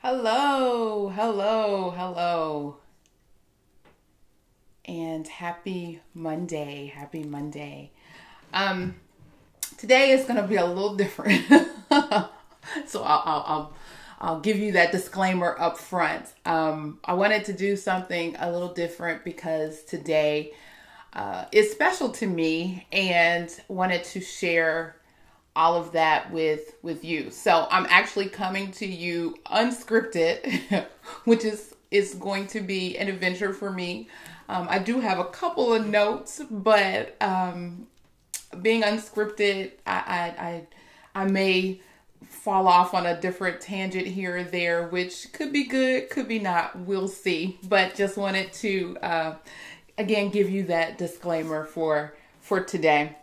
Hello, hello, hello, and happy Monday. Happy Monday. Um, Today is going to be a little different, so I'll give you that disclaimer up front. I wanted to do something a little different because today is special to me, and wanted to share all of that with you. So I'm actually coming to you unscripted, which is going to be an adventure for me. I do have a couple of notes, but being unscripted, I may fall off on a different tangent here or there, which could be good, could be not. We'll see. But just wanted to again give you that disclaimer for today.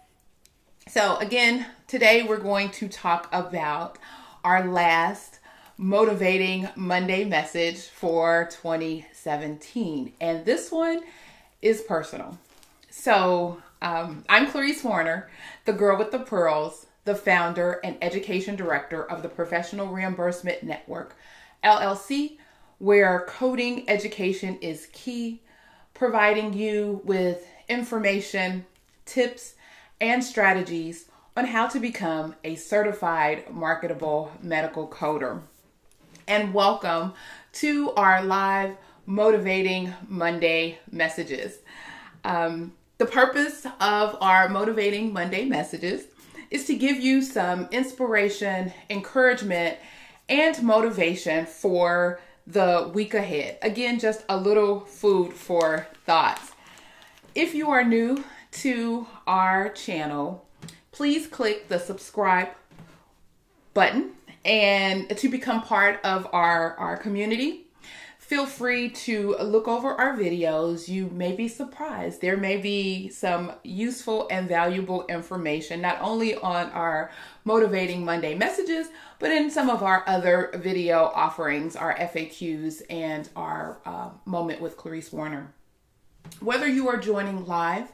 So again, today we're going to talk about our last motivating Monday message for 2017. And this one is personal. So I'm Clarice Warner, the girl with the pearls, the founder and education director of the Professional Reimbursement Network, LLC, where coding education is key, providing you with information, tips, and strategies on how to become a certified marketable medical coder. And welcome to our live Motivating Monday messages. The purpose of our Motivating Monday messages is to give you some inspiration, encouragement, and motivation for the week ahead. Again, just a little food for thought. If you are new to our channel, please click the subscribe button and to become part of our community. Feel free to look over our videos. You may be surprised. There may be some useful and valuable information, not only on our Motivating Monday messages, but in some of our other video offerings, our FAQs and our Moment with Clarice Warner. Whether you are joining live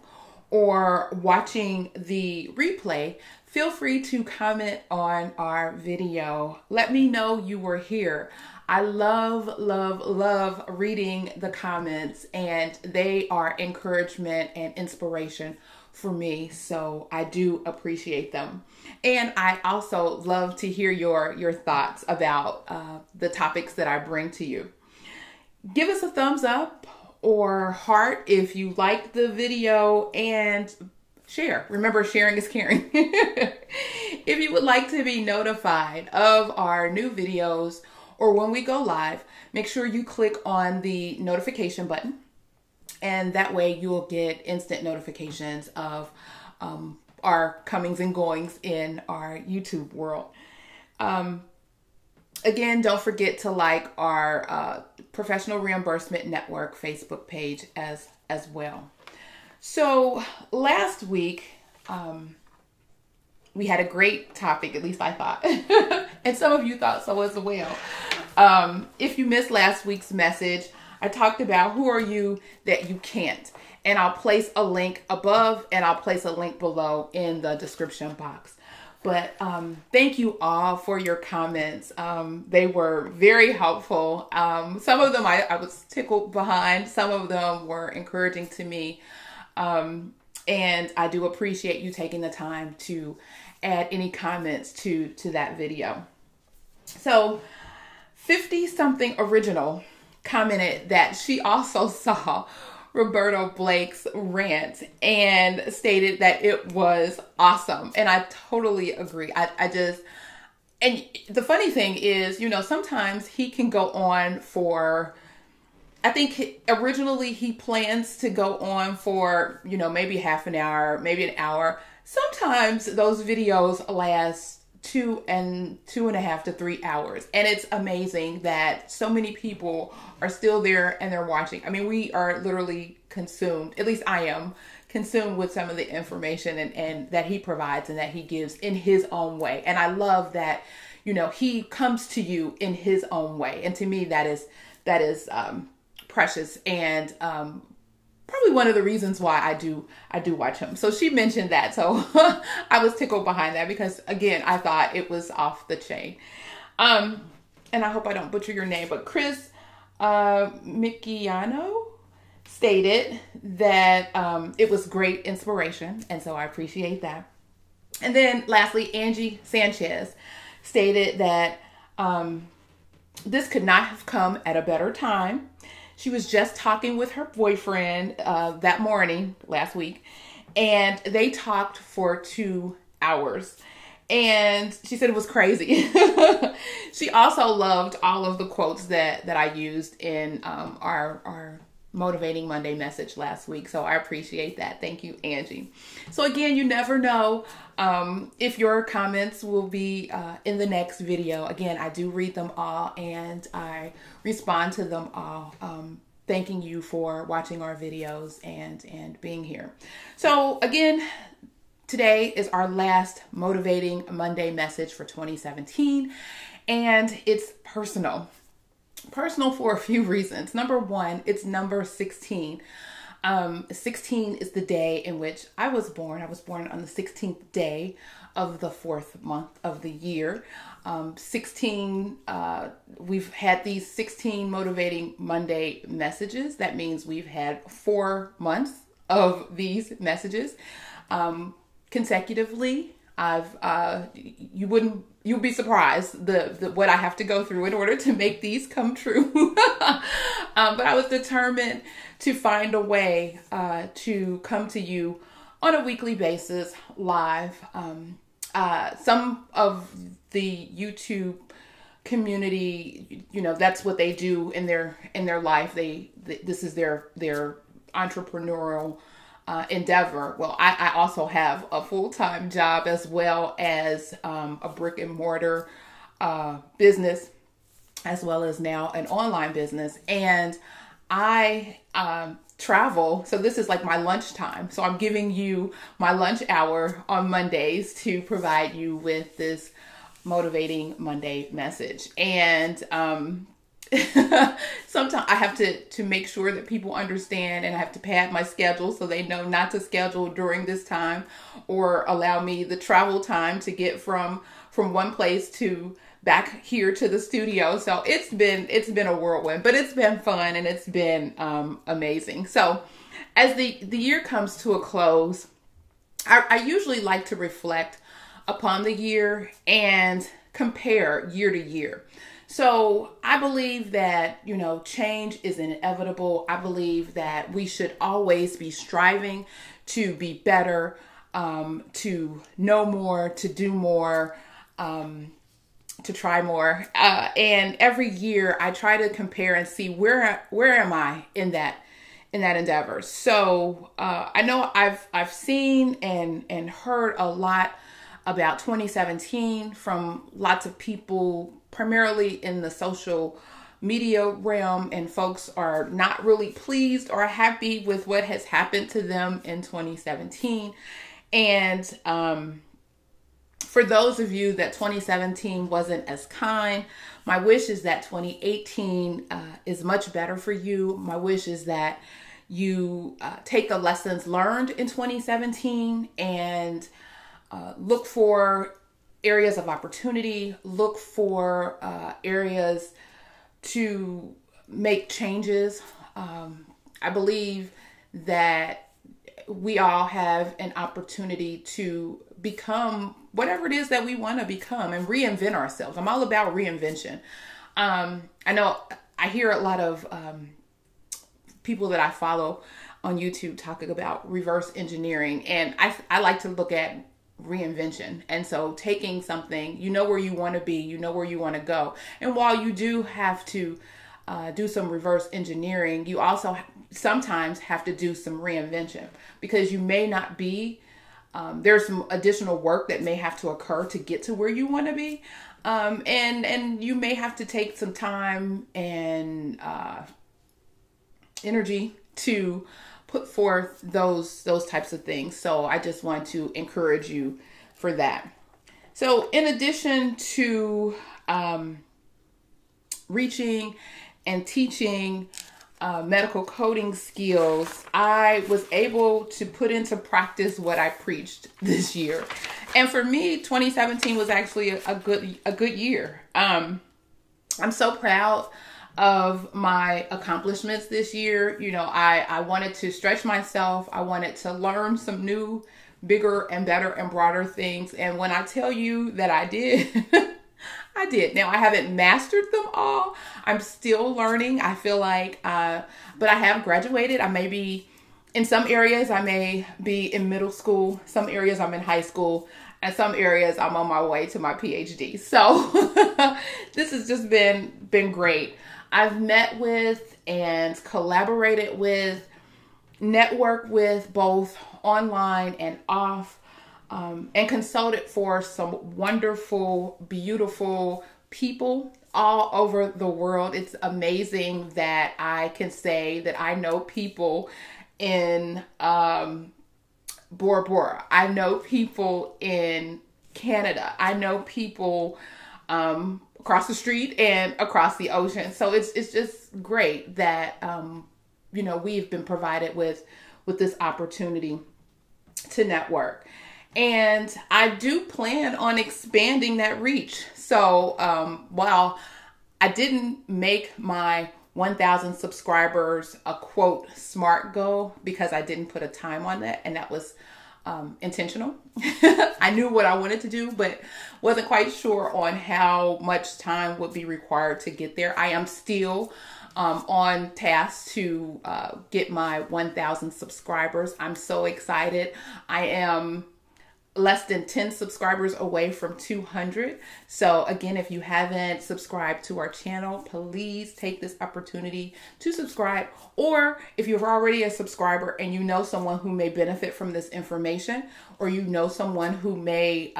or watching the replay, feel free to comment on our video. Let me know you were here. I love reading the comments, and they are encouragement and inspiration for me. So I do appreciate them. And I also love to hear your thoughts about the topics that I bring to you. Give us a thumbs up or heart if you like the video, and share. Remember, sharing is caring. If you would like to be notified of our new videos or when we go live, make sure you click on the notification button, and that way you'll get instant notifications of our comings and goings in our YouTube world. Again, don't forget to like our Professional Reimbursement Network Facebook page as well. So last week, we had a great topic, at least I thought, and some of you thought so as well. If you missed last week's message, I talked about who are you that you can't, and I'll place a link above and I'll place a link below in the description box. But thank you all for your comments. They were very helpful. Some of them I was tickled behind. Some of them were encouraging to me. And I do appreciate you taking the time to add any comments to that video. So 50-something original commented that she also saw Roberto Blake's rant and stated that it was awesome. And I totally agree. And the funny thing is, sometimes he can go on for, I think originally he plans to go on for, maybe half an hour, maybe an hour. Sometimes those videos last 2.5 to 3 hours. And it's amazing that so many people are still there and they're watching. I mean, we are literally consumed, at least I am consumed with some of the information and that he provides and that he gives in his own way. And I love that, he comes to you in his own way. And to me, that is precious and probably one of the reasons why I do watch him. So she mentioned that. So I was tickled behind that because, again, I thought it was off the chain. and I hope I don't butcher your name, but Chris Micciano stated that it was great inspiration, and so I appreciate that. And then lastly, Angie Sanchez stated that this could not have come at a better time. She was just talking with her boyfriend that morning last week, and they talked for 2 hours. And she said it was crazy. She also loved all of the quotes that I used in our Motivating Monday message last week. So I appreciate that. Thank you, Angie. So again, you never know if your comments will be in the next video. Again, I do read them all and I respond to them all. Thanking you for watching our videos and being here. So again, today is our last Motivating Monday message for 2017, and it's personal. Personal for a few reasons. Number one, it's number 16. 16 is the day in which I was born. I was born on the 16th day of the 4th month of the year. 16, we've had these 16 Motivating Monday messages. That means we've had 4 months of these messages. Consecutively. You'll be surprised the what I have to go through in order to make these come true. But I was determined to find a way to come to you on a weekly basis live. Some of the YouTube community, that's what they do in their life. This is their entrepreneurial endeavor. Well, I also have a full-time job as well as a brick and mortar business, as well as now an online business. And I travel. So this is like my lunchtime. So I'm giving you my lunch hour on Mondays to provide you with this Motivating Monday message. And sometimes I have to make sure that people understand, and I have to pad my schedule so they know not to schedule during this time or allow me the travel time to get from one place to back here to the studio. So it's been a whirlwind, but it's been fun and it's been amazing. So as the year comes to a close, I usually like to reflect upon the year and compare year to year. So I believe that, change is inevitable. I believe that we should always be striving to be better, to know more, to do more, to try more. And every year I try to compare and see where am I in that endeavor. So I know I've seen and heard a lot about 2017 from lots of people, primarily in the social media realm, and folks are not really pleased or happy with what has happened to them in 2017. And for those of you that 2017 wasn't as kind, my wish is that 2018 is much better for you. My wish is that you take the lessons learned in 2017 and look for areas of opportunity, look for areas to make changes. I believe that we all have an opportunity to become whatever it is that we want to become and reinvent ourselves. I'm all about reinvention. I know I hear a lot of people that I follow on YouTube talking about reverse engineering, and I like to look at reinvention. And so taking something, where you want to be, where you want to go. And while you do have to do some reverse engineering, you also sometimes have to do some reinvention, because you may not be, there's some additional work that may have to occur to get to where you want to be. And you may have to take some time and energy to put forth those types of things. So I just want to encourage you for that. So in addition to reaching and teaching medical coding skills, I was able to put into practice what I preached this year. And for me, 2017 was actually a good year. I'm so proud of my accomplishments this year. You know, I wanted to stretch myself. I wanted to learn some new, bigger and better and broader things. And when I tell you that I did, I did. Now, I haven't mastered them all. I'm still learning. I feel like, but I have graduated. I may be, in some areas, I may be in middle school. Some areas I'm in high school. And some areas I'm on my way to my PhD. So this has just been great. I've met with and collaborated with, networked with both online and off, and consulted for some wonderful, beautiful people all over the world. It's amazing that I can say that I know people in Bora Bora. I know people in Canada. I know people across the street and across the ocean. So it's just great that you know, we've been provided with this opportunity to network. And I do plan on expanding that reach. So while I didn't make my 1,000 subscribers a quote SMART goal, because I didn't put a time on that, and that was intentional. I knew what I wanted to do, but wasn't quite sure on how much time would be required to get there. I am still on task to get my 1,000 subscribers. I'm so excited. I am less than 10 subscribers away from 200. So again, if you haven't subscribed to our channel, please take this opportunity to subscribe. Or if you're already a subscriber and you know someone who may benefit from this information, or you know someone who may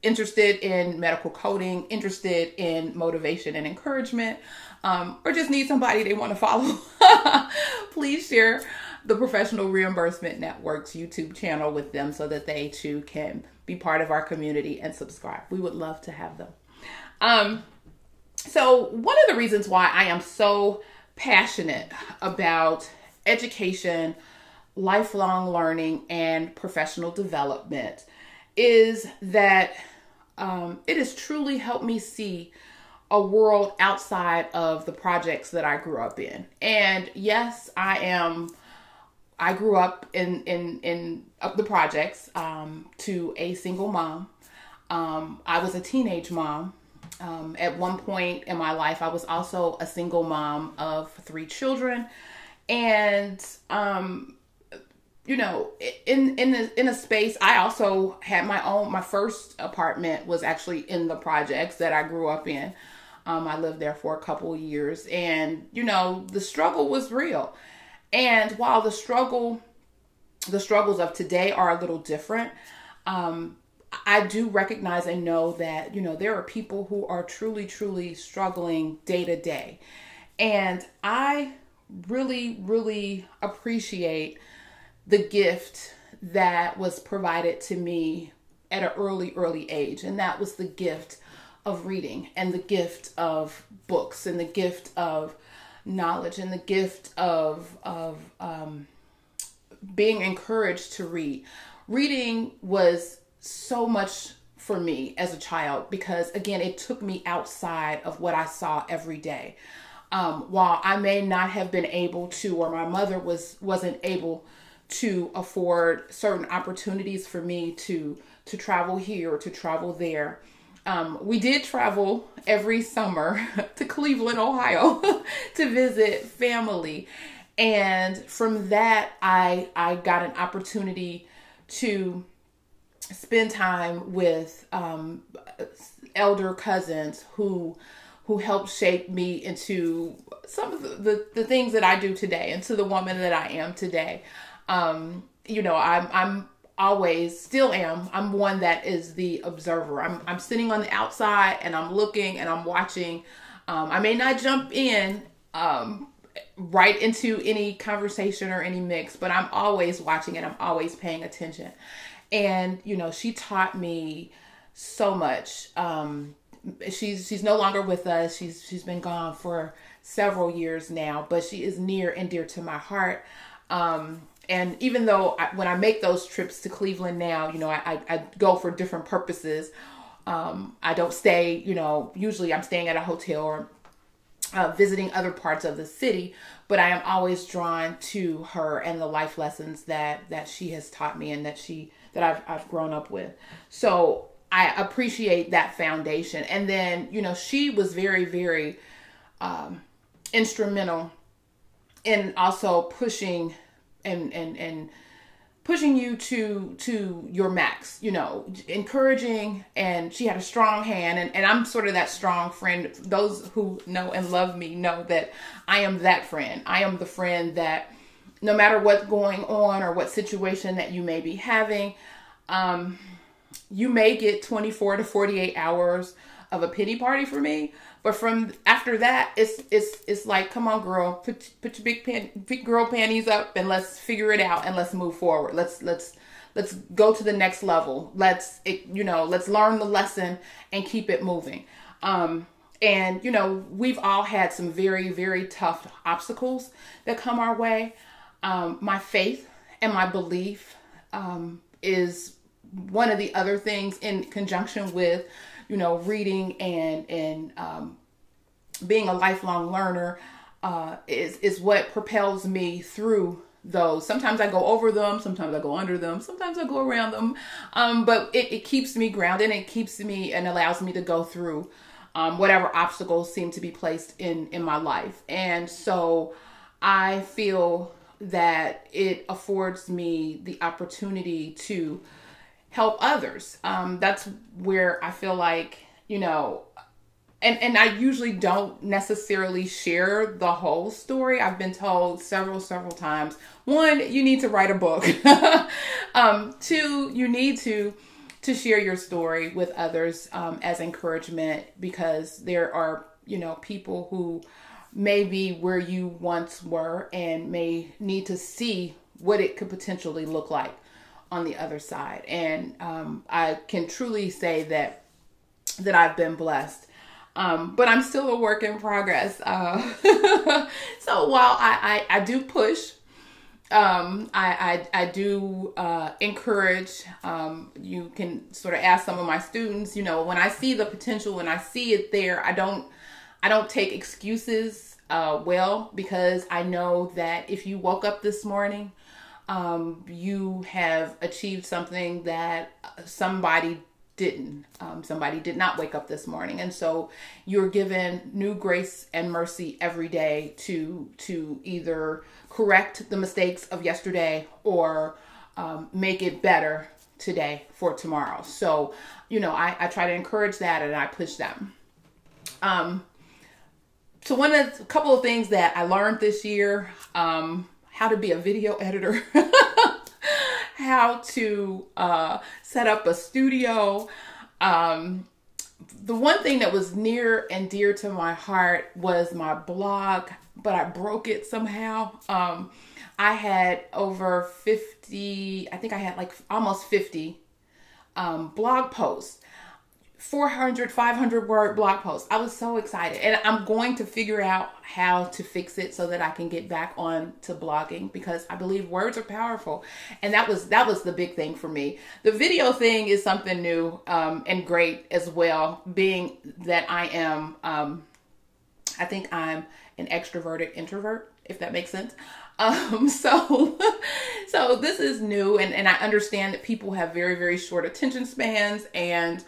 interested in medical coding, interested in motivation and encouragement, or just need somebody they want to follow, please share the Professional Reimbursement Network's YouTube channel with them so that they too can be part of our community and subscribe. We would love to have them. So one of the reasons why I am so passionate about education, lifelong learning, and professional development is that it has truly helped me see a world outside of the projects that I grew up in. And yes, I grew up in the projects to a single mom. I was a teenage mom. At one point in my life, I was also a single mom of 3 children. And, you know, in a space, I also had my first apartment was actually in the projects that I grew up in. I lived there for a couple of years, and, you know, the struggle was real. And while the struggles of today are a little different, I do recognize and know that, you know, there are people who are truly, truly struggling day to day. And I really, really appreciate the gift that was provided to me at an early age. And that was the gift of reading, and the gift of books, and the gift of knowledge, and the gift of being encouraged to read. Reading was so much for me as a child because, again, it took me outside of what I saw every day. While I may not have been able to, or my mother wasn't able to afford certain opportunities for me to travel here or to travel there, we did travel every summer to Cleveland, Ohio to visit family. And from that, I got an opportunity to spend time with elder cousins who helped shape me into some of the things that I do today, into the woman that I am today. You know, I'm always still am. I'm one that is the observer. I'm sitting on the outside and I'm looking and I'm watching. I may not jump in right into any conversation or any mix, but I'm always watching and I'm always paying attention. And, you know, she taught me so much. She's no longer with us. She's been gone for several years now, but she is near and dear to my heart. And even though when I make those trips to Cleveland now, you know, I go for different purposes. I don't stay, usually I'm staying at a hotel or visiting other parts of the city, but I am always drawn to her and the life lessons that she has taught me and that I've grown up with. So I appreciate that foundation. And then, she was very, very instrumental in also pushing and pushing you to your max, encouraging, and she had a strong hand, and I'm sort of that strong friend. Those who know and love me know that I am that friend. I am the friend that no matter what's going on or what situation that you may be having, you may get 24 to 48 hours of a pity party for me. But from after that, it's like, come on, girl, put your big girl panties up and let's figure it out and let's move forward. Let's go to the next level. Let's learn the lesson and keep it moving. And we've all had some very, very tough obstacles that come our way. My faith and my belief is one of the other things, in conjunction with reading and being a lifelong learner, is what propels me through those. Sometimes I go over them, sometimes I go under them, sometimes I go around them. But it keeps me grounded, and it keeps me and allows me to go through whatever obstacles seem to be placed in my life. And so I feel that it affords me the opportunity to help others. That's where I feel like, and I usually don't necessarily share the whole story. I've been told several times, 1, you need to write a book. 2, you need to share your story with others as encouragement, because there are, people who may be where you once were and may need to see what it could potentially look like on the other side. And I can truly say that I've been blessed. But I'm still a work in progress. So while I do push, I do encourage. You can sort of ask some of my students, when I see the potential, when I see it there, I don't take excuses well, because I know that if you woke up this morning, you have achieved something that somebody didn't. Somebody did not wake up this morning. And so you're given new grace and mercy every day to either correct the mistakes of yesterday or make it better today for tomorrow. So, I try to encourage that, and I push them. So a couple of things that I learned this year, how to be a video editor, how to set up a studio. The one thing that was near and dear to my heart was my blog, but I broke it somehow. I had over 50, I think I had like almost 50 blog posts. 400, 500 word blog posts. I was so excited, and I'm going to figure out how to fix it so that I can get back on to blogging, because I believe words are powerful. And that was the big thing for me. The video thing is something new and great as well, being that I am, I think I'm an extroverted introvert, if that makes sense. So this is new, and I understand that people have very, very short attention spans, and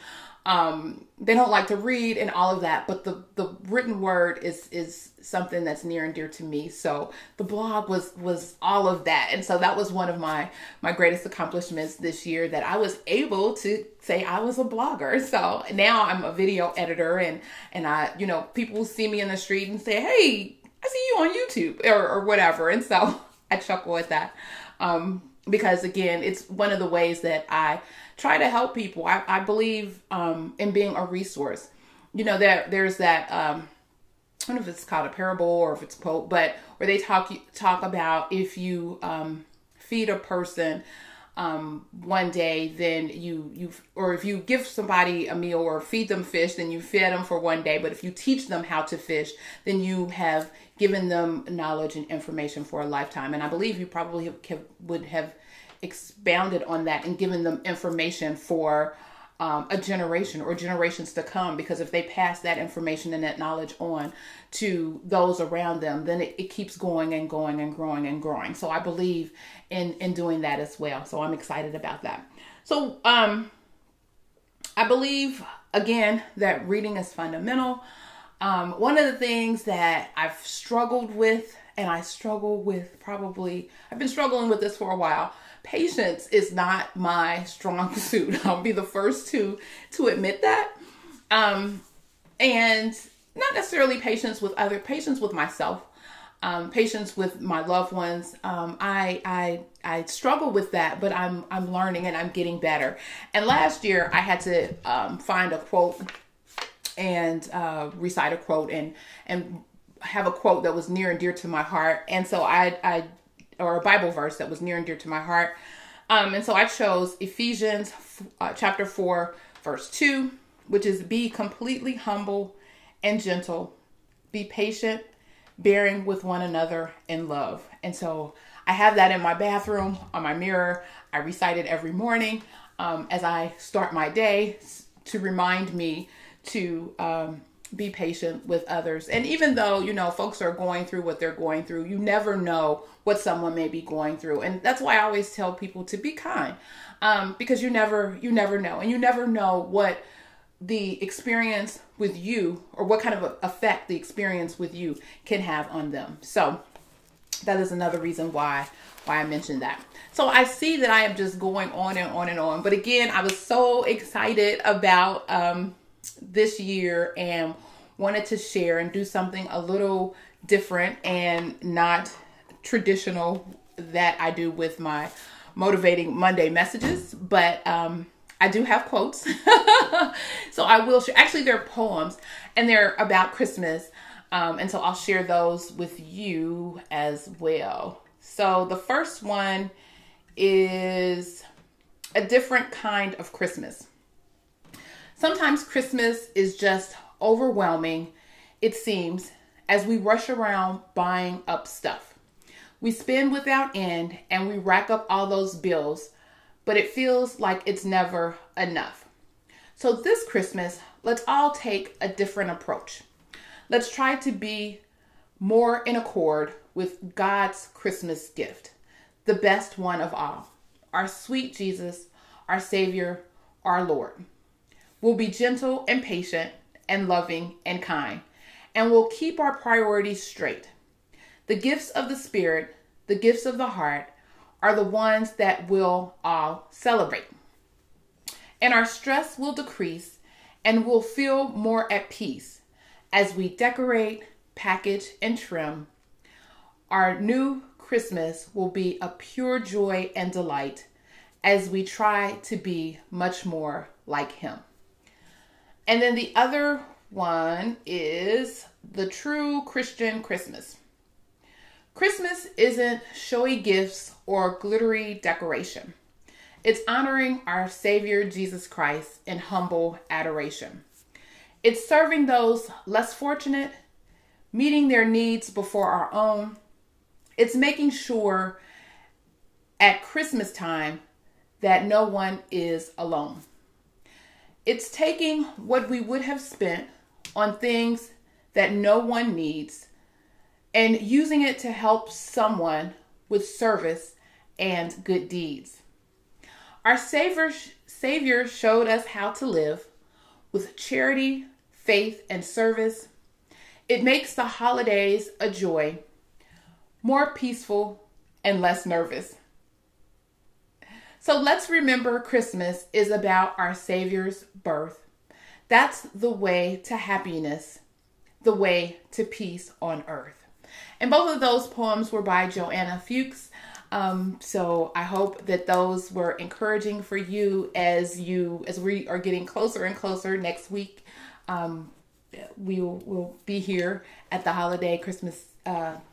they don't like to read and all of that, but the written word is something that's near and dear to me. So the blog was all of that. And so that was one of my greatest accomplishments this year, that I was able to say I was a blogger. So now I'm a video editor, and I, people see me in the street and say, hey, I see you on YouTube or whatever. And so I chuckle at that. Because again, it's one of the ways that I try to help people. I believe in being a resource. There's that, I don't know if it's called a parable or if it's a quote, but where they talk about if you feed a person one day, then or if you give somebody a meal or feed them fish, then you fed them for one day. But if you teach them how to fish, then you have given them knowledge and information for a lifetime. And I believe you probably would have expounded on that and given them information for a generation or generations to come, because if they pass that information and that knowledge on to those around them, then it keeps going and going and growing and growing. So I believe in doing that as well. So I'm excited about that. So I believe, again, that reading is fundamental. One of the things that I've struggled with, and I've been struggling with this for a while. Patience is not my strong suit. I'll be the first to admit that. And not necessarily patience with myself, patience with my loved ones. I struggle with that, but I'm learning and I'm getting better. And last year I had to find a quote and recite a quote and have a quote that was near and dear to my heart. And so or a Bible verse that was near and dear to my heart. And so I chose Ephesians chapter 4, verse 2, which is, be completely humble and gentle, be patient, bearing with one another in love. And so I have that in my bathroom, on my mirror. I recite it every morning as I start my day to remind me to be patient with others. And even though, folks are going through what they're going through, you never know what someone may be going through. And that's why I always tell people to be kind, because you never know. And you never know what the experience with you, or what kind of effect the experience with you can have on them. So that is another reason why I mentioned that. So I see that I am just going on and on and on. But again, I was so excited about this year and wanted to share and do something a little different and not traditional that I do with my Motivating Monday messages. But I do have quotes. So I will share. Actually, they're poems and they're about Christmas. And so I'll share those with you as well. So the first one is a different kind of Christmas. Sometimes Christmas is just overwhelming, it seems, as we rush around buying up stuff. We spend without end and we rack up all those bills, but it feels like it's never enough. So this Christmas, let's all take a different approach. Let's try to be more in accord with God's Christmas gift, the best one of all, our sweet Jesus, our Savior, our Lord. We'll be gentle and patient and loving and kind, and we'll keep our priorities straight. The gifts of the Spirit, the gifts of the heart, are the ones that we'll all celebrate. And our stress will decrease, and we'll feel more at peace as we decorate, package, and trim. Our new Christmas will be a pure joy and delight as we try to be much more like Him. And then the other one is the true Christian Christmas. Christmas isn't showy gifts or glittery decoration. It's honoring our Savior Jesus Christ in humble adoration. It's serving those less fortunate, meeting their needs before our own. It's making sure at Christmas time that no one is alone. It's taking what we would have spent on things that no one needs and using it to help someone with service and good deeds. Our Savior showed us how to live with charity, faith, and service. It makes the holidays a joy, more peaceful and less nervous. So let's remember Christmas is about our Savior's birth. That's the way to happiness, the way to peace on earth. And both of those poems were by Joanna Fuchs. So I hope that those were encouraging for you as we are getting closer and closer. Next week, we will be here at the holiday Christmas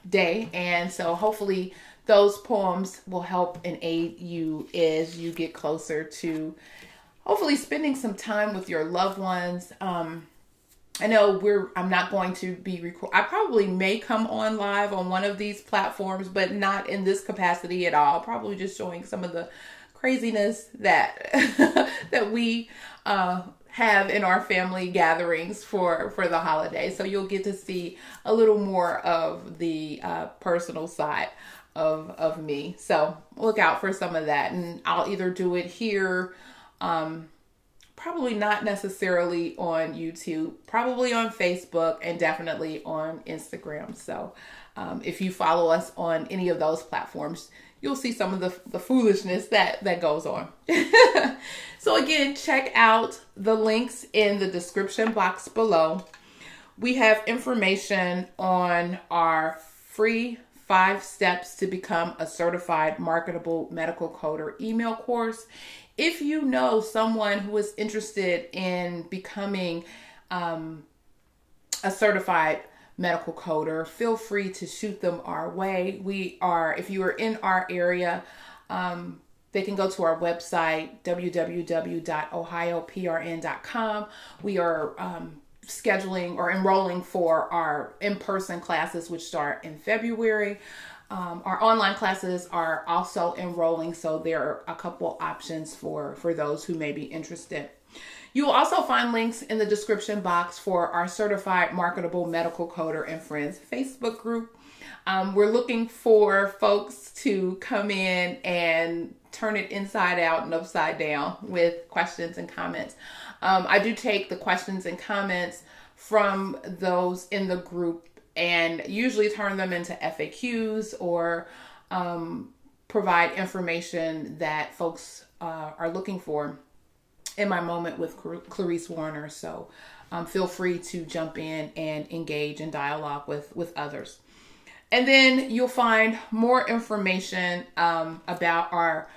day. And so hopefully those poems will help and aid you as you get closer to hopefully spending some time with your loved ones. I know I'm not going to be I probably may come on live on one of these platforms, but not in this capacity at all. Probably just showing some of the craziness that that we have in our family gatherings for the holidays. So you'll get to see a little more of the personal side of me. So look out for some of that, and I'll either do it here, probably not necessarily on YouTube, probably on Facebook, and definitely on Instagram. So if you follow us on any of those platforms, you'll see some of the foolishness that goes on. So again, check out the links in the description box below. We have information on our free 5 steps to become a certified marketable medical coder email course. If you know someone who is interested in becoming a certified medical coder, feel free to shoot them our way. If you are in our area, they can go to our website, www.ohioprn.com. We are scheduling or enrolling for our in-person classes, which start in February. Our online classes are also enrolling, so there are a couple options for those who may be interested. You will also find links in the description box for our Certified Marketable Medical Coder and Friends Facebook group. We're looking for folks to come in and turn it inside out and upside down with questions and comments. I do take the questions and comments from those in the group and usually turn them into FAQs or provide information that folks are looking for in my moment with Clarice Warner. So feel free to jump in and engage in dialogue with others. And then you'll find more information about our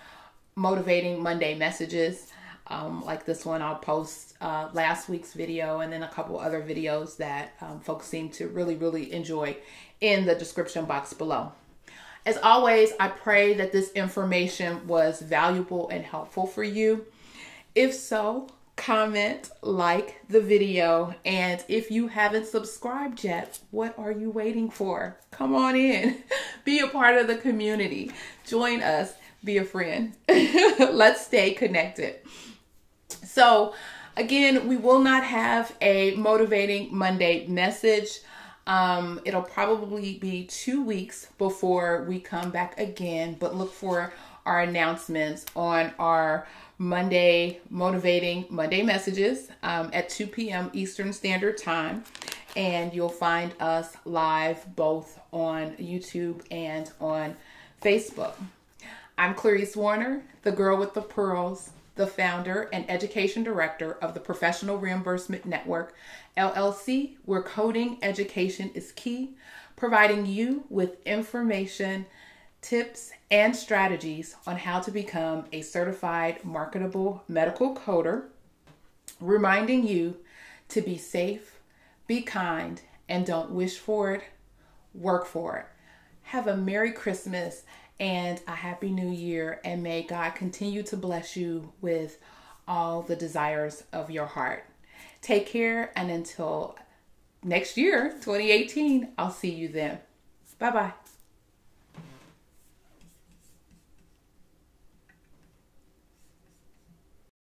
Motivating Monday messages. Like this one, I'll post last week's video and then a couple other videos that folks seem to really enjoy in the description box below. As always, I pray that this information was valuable and helpful for you. If so, comment, like the video, and if you haven't subscribed yet, what are you waiting for? Come on in, be a part of the community, join us, be a friend. Let's stay connected. So again, we will not have a Motivating Monday message. It'll probably be 2 weeks before we come back again, but look for our announcements on our Monday Motivating Monday messages at 2 p.m. Eastern Standard Time. And you'll find us live both on YouTube and on Facebook. I'm Clarice Warner, the girl with the pearls, the founder and education director of the Professional Reimbursement Network, LLC, where coding education is key, providing you with information, tips, and strategies on how to become a certified marketable medical coder, reminding you to be safe, be kind, and don't wish for it, work for it. Have a Merry Christmas and a Happy New Year, and may God continue to bless you with all the desires of your heart. Take care, and until next year, 2018, I'll see you then. Bye-bye.